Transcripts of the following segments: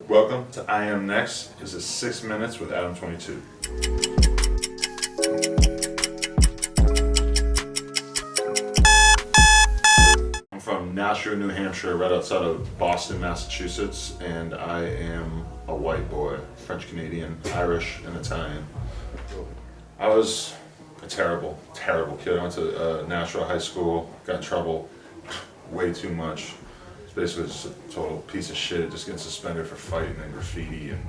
Welcome to I Am Next. This is 6 minutes with Adam22. I'm from Nashua, New Hampshire, right outside of Boston, Massachusetts, and I am a white boy, French Canadian, Irish, and Italian. I was a terrible, terrible kid. I went to Nashua High School, got in trouble way too much. Basically just a total piece of shit, just getting suspended for fighting and graffiti and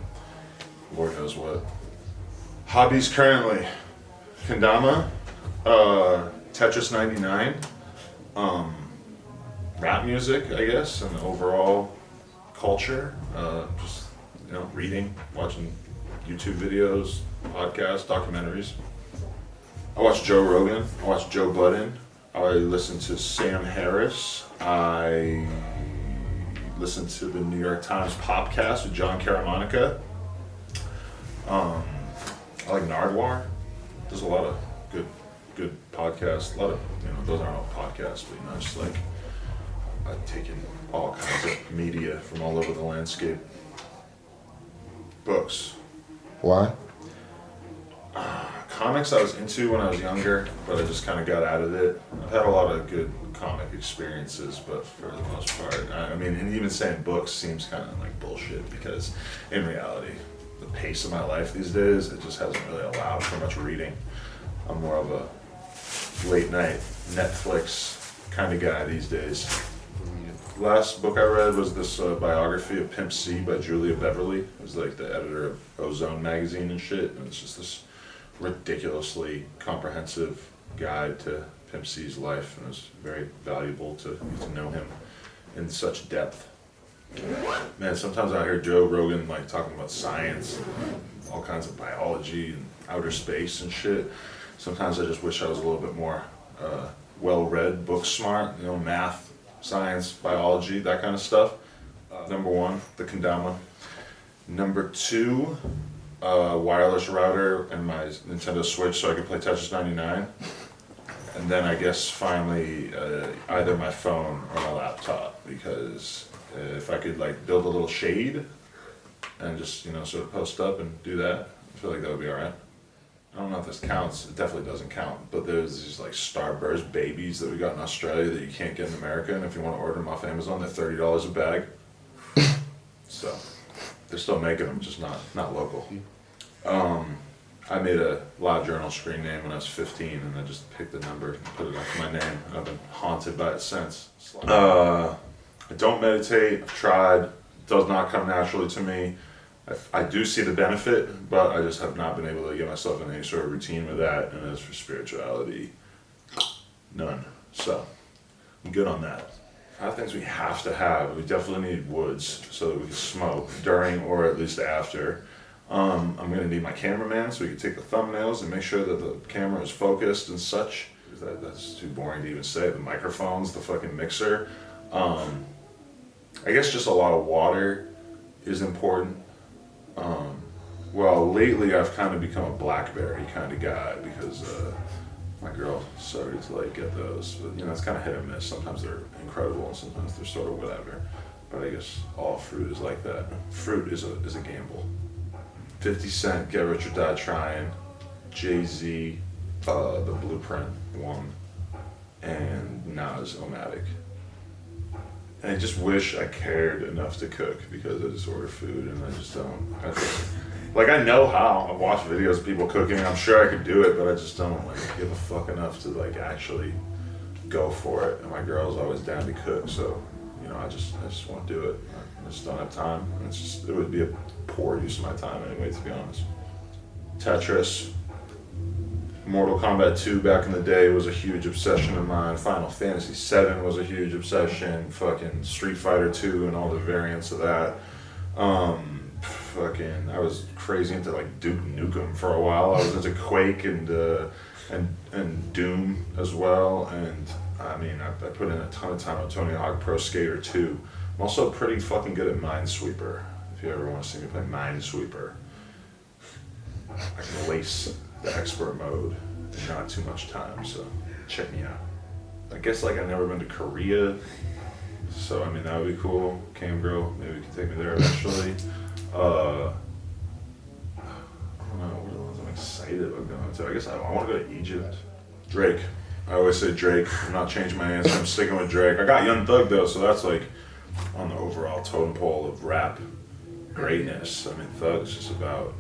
Lord knows what. Hobbies currently, kendama, Tetris 99, rap music, I guess, and overall culture, just, reading, watching YouTube videos, podcasts, documentaries. I watch Joe Rogan, I watch Joe Budden, I listen to Sam Harris, I listen to the New York Times Popcast with John Caramonica. I like Nardwar. There's a lot of good podcasts. A lot of, those aren't all podcasts, but just like I've taken all kinds of media from all over the landscape. Books. Why? Comics I was into when I was younger, but I just kind of got out of it. I've had a lot of good comic experiences, but for the most part, and even saying books seems kind of like bullshit because in reality, the pace of my life these days, it just hasn't really allowed for much reading. I'm more of a late night Netflix kind of guy these days. Last book I read was this biography of Pimp C by Julia Beverly. It was like the editor of Ozone magazine and shit, and it's just this ridiculously comprehensive guide to Pimp C's life, and it was very valuable to know him in such depth. Man, sometimes I hear Joe Rogan like talking about science and all kinds of biology and outer space and shit. Sometimes I just wish I was a little bit more well-read, book smart, math, science, biology, that kind of stuff. Number one, the kendama. Number two, wireless router and my Nintendo Switch so I can play Tetris 99. And then I guess finally either my phone or my laptop, because if I could like build a little shade and just sort of post up and do that, I feel like that would be alright. I don't know if this counts, it definitely doesn't count, but there's these like Starburst babies that we got in Australia that you can't get in America, and if you want to order them off Amazon, they're $30 a bag. So they're still making them, just not local. I made a live journal screen name when I was 15, and I just picked the number and put it after my name, and I've been haunted by it since. I don't meditate, I've tried, it does not come naturally to me. I do see the benefit, but I just have not been able to get myself in any sort of routine with that, and as for spirituality, none. So, I'm good on that. Other things we have to have, we definitely need woods so that we can smoke during or at least after. I'm going to need my cameraman so we can take the thumbnails and make sure that the camera is focused and such. That's too boring to even say. The microphones, the fucking mixer. I guess just a lot of water is important. Well, lately I've kind of become a Blackberry kind of guy because my girl started to like get those. But it's kind of hit or miss. Sometimes they're incredible and sometimes they're sort of whatever. But I guess all fruit is like that. Fruit is a gamble. 50 Cent, Get Rich or Die Trying, Jay-Z, The Blueprint 1, and Nas, Omatic. And I just wish I cared enough to cook because I just order food and I just don't. I know how. I watch videos of people cooking and I'm sure I could do it, but I just don't give a fuck enough to actually go for it. And my girl's always down to cook, so I just won't do it. I just don't have time. It would be a poor use of my time anyway, to be honest. Tetris, Mortal Kombat 2 back in the day was a huge obsession of mine. Final Fantasy 7 was a huge obsession. Fucking Street Fighter 2 and all the variants of that. I was crazy into Duke Nukem for a while. I was into Quake and Doom as well. And I put in a ton of time on Tony Hawk Pro Skater 2. I'm also pretty fucking good at Minesweeper. If you ever want to see me play Minesweeper, I can lace the expert mode in not too much time, so check me out. I guess I've never been to Korea, So I mean that would be cool. Cam Girl, maybe you can take me there eventually. I don't know, what are the ones I'm excited about going to? I guess I want to go to Egypt. Drake. I always say Drake. I'm not changing my answer. I'm sticking with Drake. I got Young Thug though, so that's like on the overall totem pole of rap greatness. I mean, Thug's just about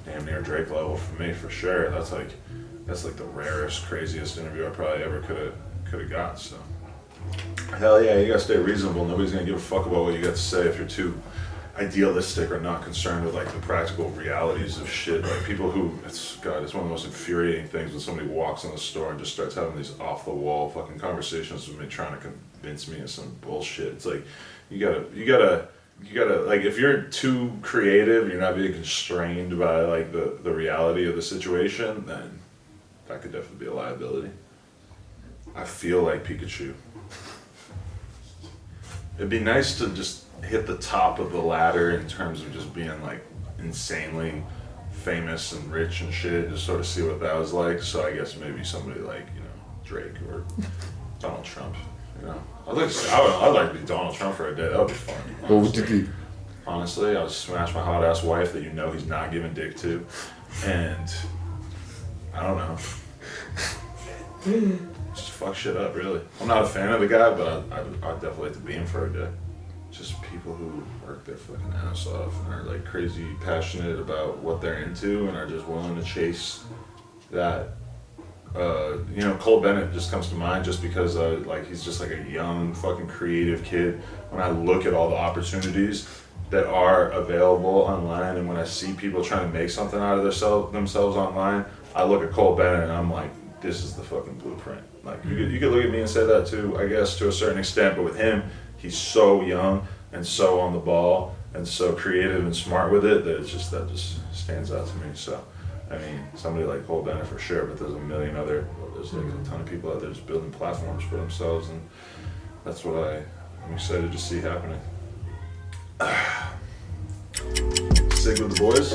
damn near Drake level for me, for sure. That's like the rarest, craziest interview I probably ever could have got. So hell yeah, you gotta stay reasonable. Nobody's gonna give a fuck about what you got to say if you're too idealistic or not concerned with like the practical realities of shit. Like people who, it's one of the most infuriating things when somebody walks in the store and just starts having these off the wall fucking conversations with me trying to convince me of some bullshit. It's like you gotta like if you're too creative, you're not being constrained by like the reality of the situation, then that could definitely be a liability. I feel like Pikachu. It'd be nice to just hit the top of the ladder in terms of just being like insanely famous and rich and shit, just sort of see what that was like. So I guess maybe somebody like, you know, Drake or Donald Trump, you know. I'd like to be Donald Trump for a day. That would be fun. Honestly. What would you do? Honestly, I would smash my hot ass wife that you know he's not giving dick to, and I don't know. Just fuck shit up, really. I'm not a fan of the guy, but I'd definitely like to be him for a day. Just people who work their fucking ass off and are like crazy passionate about what they're into and are just willing to chase that. You know, Cole Bennett just comes to mind just because like he's just like a young fucking creative kid. When I look at all the opportunities that are available online and when I see people trying to make something out of themselves online, I look at Cole Bennett and I'm like, this is the fucking blueprint. Like you could look at me and say that too, I guess, to a certain extent, but with him, he's so young and so on the ball and so creative and smart with it that that just stands out to me. So, I mean, somebody like Cole Bennett for sure, but there's there's like a ton of people out there just building platforms for themselves, and that's what I'm excited to see happening. Sig with the boys.